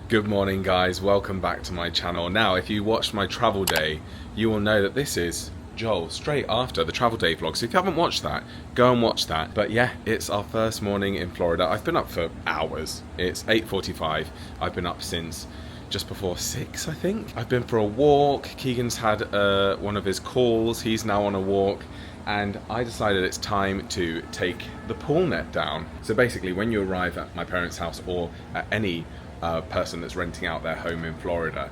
Good morning guys, welcome back to my channel. Now if you watched my travel day, you will know that this is Joel straight after the travel day vlog. So if you haven't watched that, go and watch that. But yeah, it's our first morning in Florida. I've been up for hours. It's 8:45. I've been up since just before 6, I think. I've been for a walk. Keegan's had one of his calls. He's now on a walk. And I decided it's time to take the pool net down. So basically when you arrive at my parents' house or at any person that's renting out their home in Florida,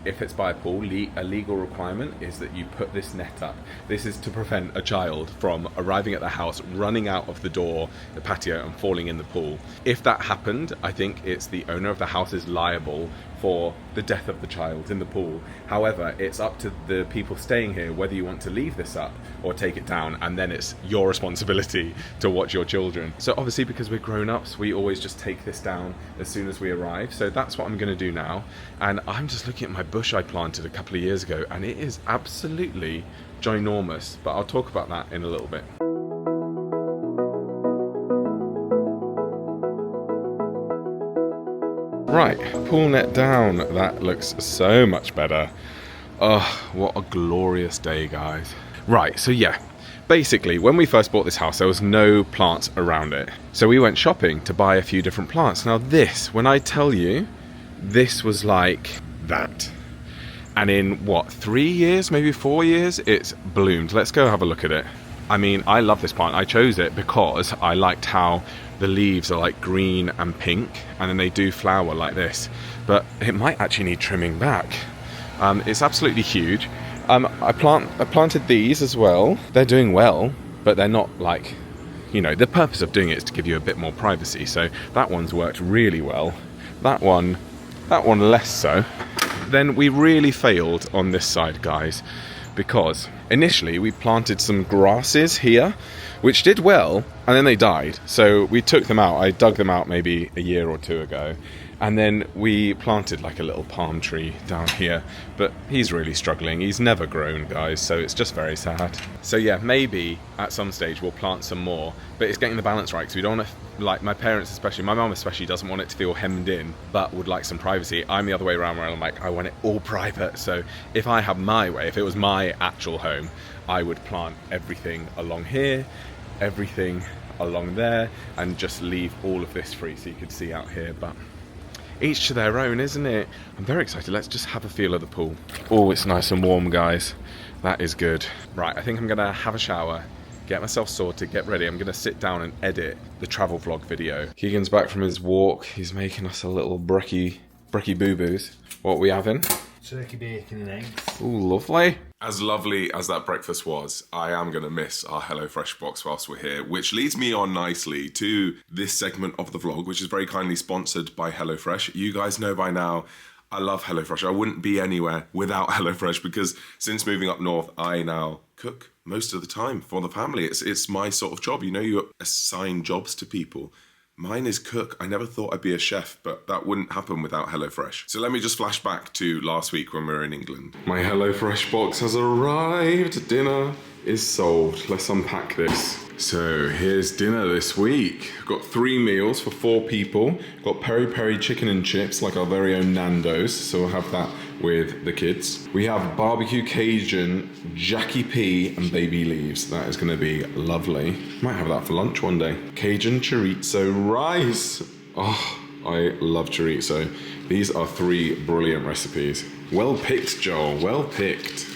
if it's by a pool, a legal requirement is that you put this net up. This is to prevent a child from arriving at the house, running out of the door, the patio, and falling in the pool. If that happened, I think it's the owner of the house is liable for the death of the child in the pool. However, it's up to the people staying here whether you want to leave this up or take it down, and then it's your responsibility to watch your children. So obviously because we're grown-ups, we always just take this down as soon as we arrive. So that's what I'm going to do now. And I'm just looking at my bush I planted a couple of years ago, and it is absolutely ginormous, but I'll talk about that in a little bit. Right, pool net down. That looks so much better. Oh, what a glorious day, guys. Right, so yeah, basically when we first bought this house there was no plants around it. So we went shopping to buy a few different plants. Now this, when I tell you, this was like that. And in what, 3 years, maybe 4 years, it's bloomed. Let's go have a look at it. I mean, I love this plant. I chose it because I liked how the leaves are like green and pink, and then they do flower like this. But it might actually need trimming back. It's absolutely huge. I planted these as well. They're doing well, but they're not like, you know, the purpose of doing it is to give you a bit more privacy. So that one's worked really well. That one less so. Then we really failed on this side, guys, because initially we planted some grasses here, which did well, and then they died. So we took them out. I dug them out maybe a year or two ago. And then we planted like a little palm tree down here, but he's really struggling. He's never grown, guys, so it's just very sad. So yeah, maybe at some stage we'll plant some more, but it's getting the balance right, because we don't want to, like my parents especially, my mum especially doesn't want it to feel hemmed in, but would like some privacy. I'm the other way around where I'm like, I want it all private. So if I have my way, if it was my actual home, I would plant everything along here, everything along there, and just leave all of this free so you could see out here. But each to their own, isn't it? I'm very excited. Let's just have a feel of the pool. Oh, it's nice and warm, guys. That is good. Right, I think I'm gonna have a shower, get myself sorted, get ready. I'm gonna sit down and edit the travel vlog video. Keegan's back from his walk. He's making us a little brekkie boo-boos. What are we having? Turkey, bacon and eggs. Ooh, lovely. As lovely as that breakfast was, I am going to miss our HelloFresh box whilst we're here, which leads me on nicely to this segment of the vlog, which is very kindly sponsored by HelloFresh. You guys know by now, I love HelloFresh. I wouldn't be anywhere without HelloFresh, because since moving up north, I now cook most of the time for the family. It's my sort of job. You know, you assign jobs to people. Mine is cook. I never thought I'd be a chef, but that wouldn't happen without HelloFresh. So let me just flash back to last week when we were in England. My HelloFresh box has arrived. Dinner is solved. Let's unpack this. So here's dinner this week. I've got 3 meals for 4 people. Got peri-peri chicken and chips, like our very own Nando's. So we'll have that with the kids. We have barbecue Cajun, Jackie P and baby leaves. That is gonna be lovely. Might have that for lunch one day. Cajun chorizo rice. Oh, I love chorizo. These are 3 brilliant recipes. Well picked, Joel, well picked.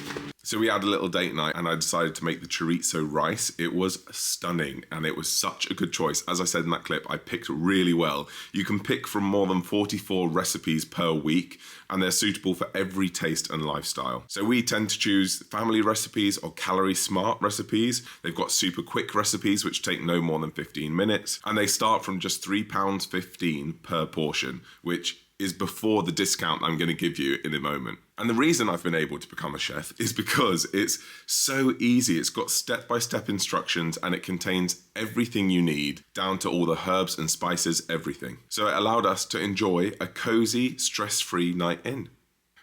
So we had a little date night and I decided to make the chorizo rice. It was stunning and it was such a good choice. As I said in that clip, I picked really well. You can pick from more than 44 recipes per week and they're suitable for every taste and lifestyle. So we tend to choose family recipes or calorie smart recipes. They've got super quick recipes which take no more than 15 minutes and they start from just £3.15 per portion, which is before the discount I'm going to give you in a moment. And the reason I've been able to become a chef is because it's so easy. It's got step-by-step instructions and it contains everything you need, down to all the herbs and spices, everything. So it allowed us to enjoy a cozy, stress-free night in.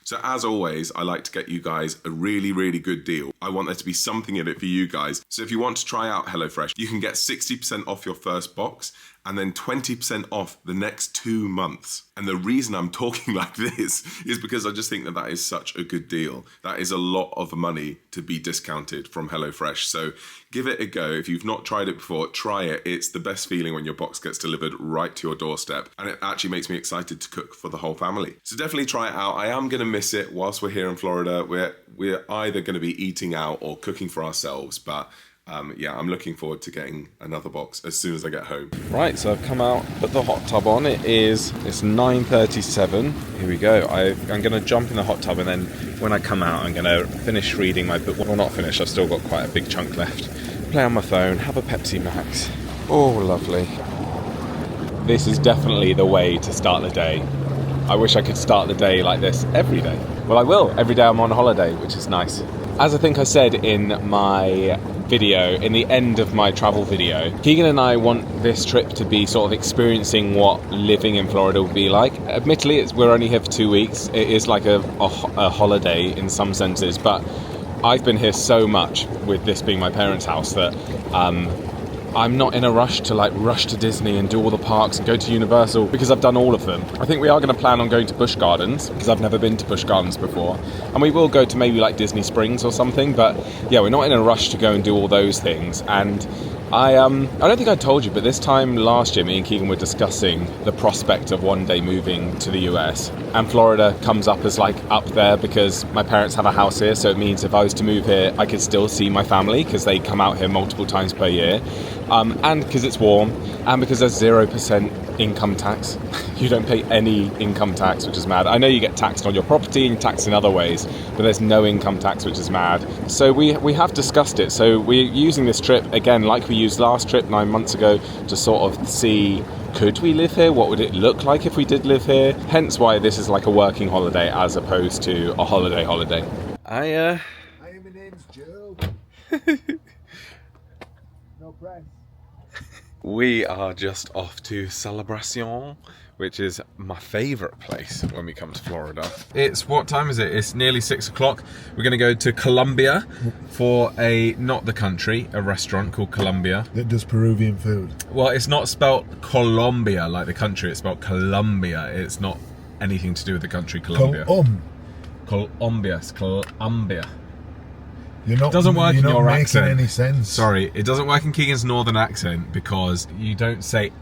So as always, I like to get you guys a really, really good deal. I want there to be something in it for you guys. So if you want to try out HelloFresh, you can get 60% off your first box and then 20% off the next 2 months. And the reason I'm talking like this is because I just think that that is such a good deal. That is a lot of money to be discounted from HelloFresh. So give it a go. If you've not tried it before, try it. It's the best feeling when your box gets delivered right to your doorstep. And it actually makes me excited to cook for the whole family. So definitely try it out. I am going to miss it whilst we're here in Florida. We're either going to be eating out or cooking for ourselves. But yeah, I'm looking forward to getting another box as soon as I get home. Right, so I've come out, put the hot tub on. It's 9:37. Here we go. I'm going to jump in the hot tub, and then when I come out, I'm going to finish reading my book. Well, not finish. I've still got quite a big chunk left. Play on my phone, have a Pepsi Max. Oh, lovely. This is definitely the way to start the day. I wish I could start the day like this every day. Well, I will. Every day I'm on holiday, which is nice. As I think I said in my video, in the end of my travel video, Keegan and I want this trip to be sort of experiencing what living in Florida would be like. Admittedly, we're only here for 2 weeks. It is like a holiday in some senses, but I've been here so much with this being my parents' house that I'm not in a rush to rush to Disney and do all the parks and go to Universal, because I've done all of them. I think we are going to plan on going to Busch Gardens, because I've never been to Busch Gardens before, and we will go to maybe like Disney Springs or something, but yeah, we're not in a rush to go and do all those things. And I don't think I told you, but this time last year, me and Keegan were discussing the prospect of one day moving to the US, and Florida comes up as up there because my parents have a house here, so it means if I was to move here, I could still see my family because they come out here multiple times per year, and because it's warm, and because there's 0% income tax. You don't pay any income tax, which is mad. I know you get taxed on your property and taxed in other ways, but there's no income tax, which is mad. So we have discussed it. So we're using this trip, again, like we used last trip 9 months ago, to sort of see, could we live here? What would it look like if we did live here? Hence why this is like a working holiday as opposed to a holiday. Hi, my name's Joe. No price. We are just off to Celebration, which is my favourite place when we come to Florida. What time is it? It's nearly 6 o'clock. We're going to go to Colombia for not the country, a restaurant called Colombia. That does Peruvian food. Well, it's not spelt Colombia like the country, it's spelled Colombia. It's not anything to do with the country Colombia. Colombia. It doesn't work in your accent. Any sense. Sorry, it doesn't work in Keegan's northern accent because you don't say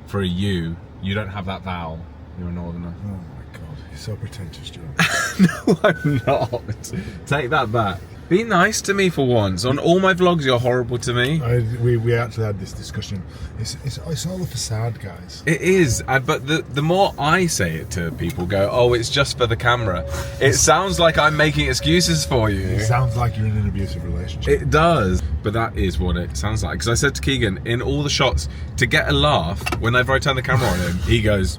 for a U. You don't have that vowel. You're a northerner. Oh my god, you're so pretentious, Joe. No, I'm not. Take that back. Be nice to me for once. On all my vlogs, you're horrible to me. We actually had this discussion. It's all a facade, guys. It is, but the more I say it to people, go, oh, it's just for the camera. It sounds like I'm making excuses for you. It sounds like you're in an abusive relationship. It does, but that is what it sounds like. Because I said to Keegan, in all the shots, to get a laugh, whenever I turn the camera on him, he goes...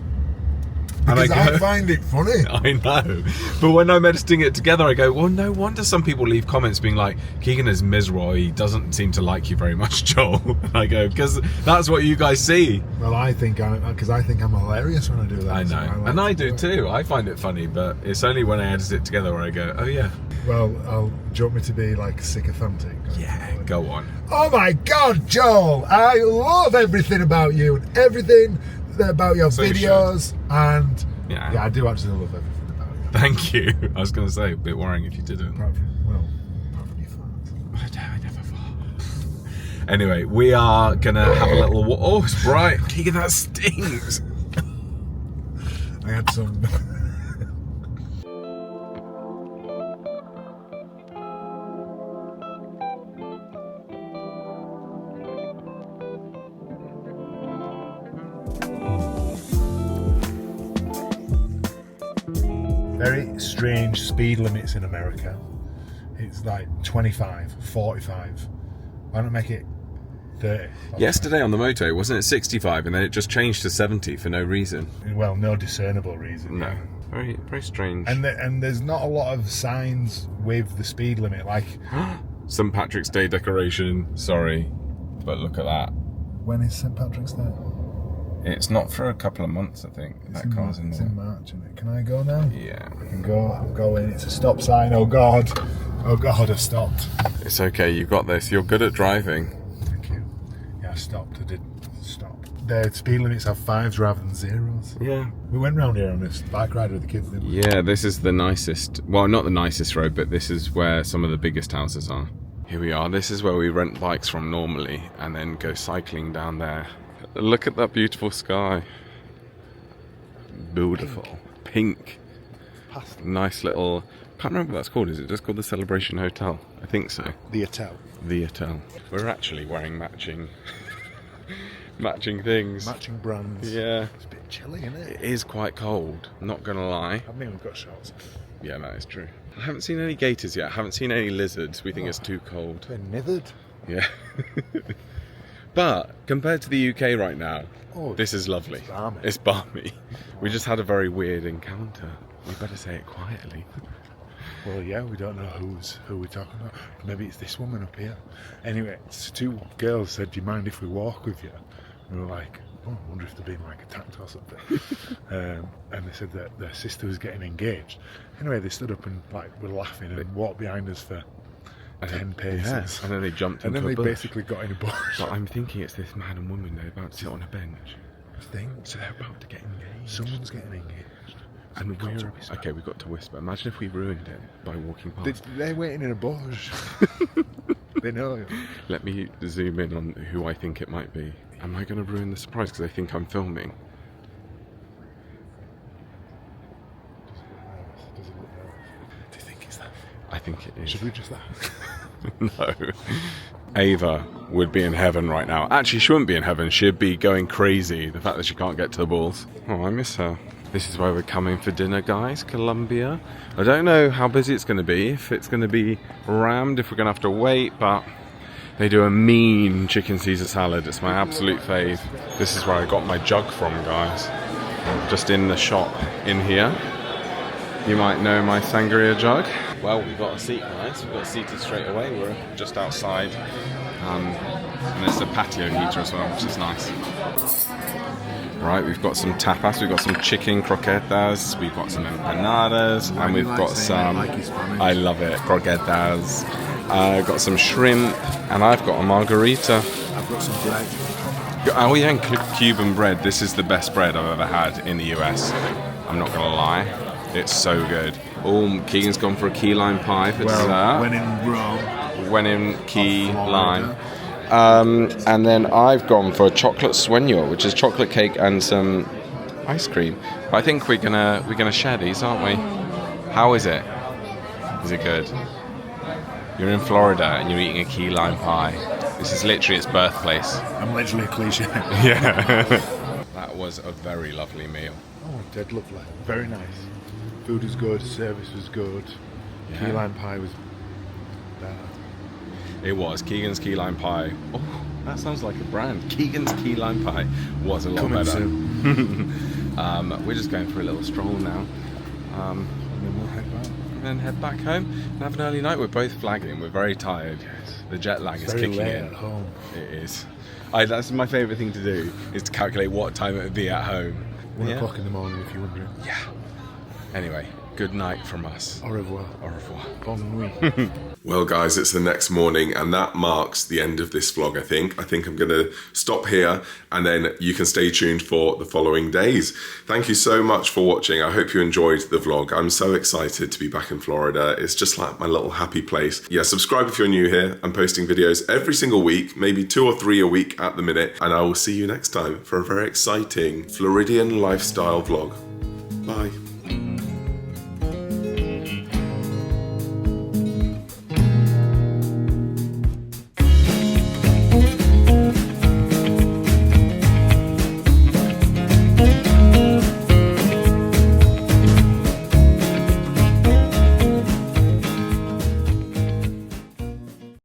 Because I find it funny. I know. But when I'm editing it together, I go, well, no wonder some people leave comments being like, Keegan is miserable. He doesn't seem to like you very much, Joel. And I go, because that's what you guys see. Well, I think I'm hilarious when I do that. I know. And I do too. I find it funny, but it's only when I edit it together where I go, oh yeah. Well, do you want me to be like sycophantic? Yeah, go on. Oh my God, Joel! I love everything about you and everything about your videos, and yeah, I do actually love everything about you. Thank you. I was going to say, a bit worrying if you didn't. Apart from your fart. I never fart. Anyway, we are going to have a little... Oh, it's bright. Keegan, that stings. I had some... Very strange speed limits in America. It's like 25, 45. Why not make it 30? Yesterday on the moto, wasn't it 65 and then it just changed to 70 for no reason? Well, no discernible reason. No. Yeah. Very, very strange. And there's not a lot of signs with the speed limit, like... St. Patrick's Day decoration, sorry, but look at that. When is St. Patrick's Day? It's not for a couple of months, I think. It's in March, isn't it? Can I go now? Yeah. I can go. I'm going. It's a stop sign. Oh God. Oh God, I've stopped. It's okay, you got this. You're good at driving. Thank you. Yeah, I stopped. I did stop. their speed limits have 5s rather than 0s. Yeah. We went round here on this bike ride with the kids, didn't we? Yeah, this is the nicest, well, not the nicest road, but this is where some of the biggest houses are. Here we are. This is where we rent bikes from normally and then go cycling down there. Look at that beautiful sky. Beautiful. Pink. Nice little... I can't remember what that's called. Is it just called the Celebration Hotel? I think so. The hotel. The hotel. We're actually wearing matching things. Matching brands. Yeah. It's a bit chilly, isn't it? It is quite cold, not gonna lie. I haven't even got shorts. Yeah, that is true. I haven't seen any gators yet. I haven't seen any lizards. We think it's too cold. They're nithered. Yeah. But compared to the UK right now, this is lovely. It's balmy. It's balmy. We just had a very weird encounter. We better say it quietly. Well, yeah, we don't know who we're talking about. Maybe it's this woman up here. Anyway, 2 girls said, "Do you mind if we walk with you?" And we were like, "Oh, I wonder if they're being like attacked or something." And they said that their sister was getting engaged. Anyway, they stood up and were laughing and walked behind us for 10 paces. Yeah. And then they jumped and into then a they bush. basically got in a bush. But I'm thinking it's this man and woman. They're about to sit on a bench. So they're about to get engaged. Someone's getting engaged. And okay, we've got to whisper. Imagine if we ruined it by walking past. They're waiting in a bush. They know. Let me zoom in on who I think it might be. Am I going to ruin the surprise because they think I'm filming? Does it look nervous? Do you think it's that? I think it is. Should we just laugh? No. Ava would be in heaven right now. Actually, she wouldn't be in heaven. She'd be going crazy. The fact that she can't get to the balls. Oh, I miss her. This is where we're coming for dinner, guys. Colombia. I don't know how busy it's going to be. If it's going to be rammed, if we're going to have to wait, but they do a mean chicken Caesar salad. It's my absolute fave. This is where I got my jug from, guys. Just in the shop in here. You might know my sangria jug. Well, we've got a seat, guys. We got seated straight away. We're just outside. And there's a patio heater as well, which is nice. Right, we've got some tapas, we've got some chicken croquetas, we've got some empanadas, and we've got some, I love it, croquetas. I've got some shrimp, and I've got a margarita. I've got some bread. Oh yeah, and Cuban bread. This is the best bread I've ever had in the US. I'm not gonna lie, it's so good. Oh, Keegan's gone for a key lime pie for dessert. When in Rome. When in key lime. And then I've gone for chocolate sueño, which is chocolate cake and some ice cream. But I think we're gonna share these, aren't we? How is it? Is it good? You're in Florida and you're eating a key lime pie. This is literally its birthplace. I'm literally a cliche. Yeah. That was a very lovely meal. Oh, dead lovely. Very nice. Food was good, service was good. Yeah. Key lime pie was better. It was. Keegan's Key Lime Pie. Oh, that sounds like a brand. Keegan's Key Lime Pie was a lot Coming better. Soon. We're just going for a little stroll now. And then we'll head back. And then head back home and have an early night. We're both flagging. We're very tired. The jet lag is Very kicking late in. at home. It is. That's my favourite thing to do, is to calculate what time it would be at home. 1 o'clock in the morning, if you're wondering. Yeah. Anyway, good night from us. Au revoir. Au revoir. Bonne nuit. Well, guys, it's the next morning, and that marks the end of this vlog, I think. I think I'm going to stop here, and then you can stay tuned for the following days. Thank you so much for watching. I hope you enjoyed the vlog. I'm so excited to be back in Florida. It's just like my little happy place. Yeah, subscribe if you're new here. I'm posting videos every single week, maybe 2 or 3 a week at the minute, and I will see you next time for a very exciting Floridian lifestyle vlog. Bye.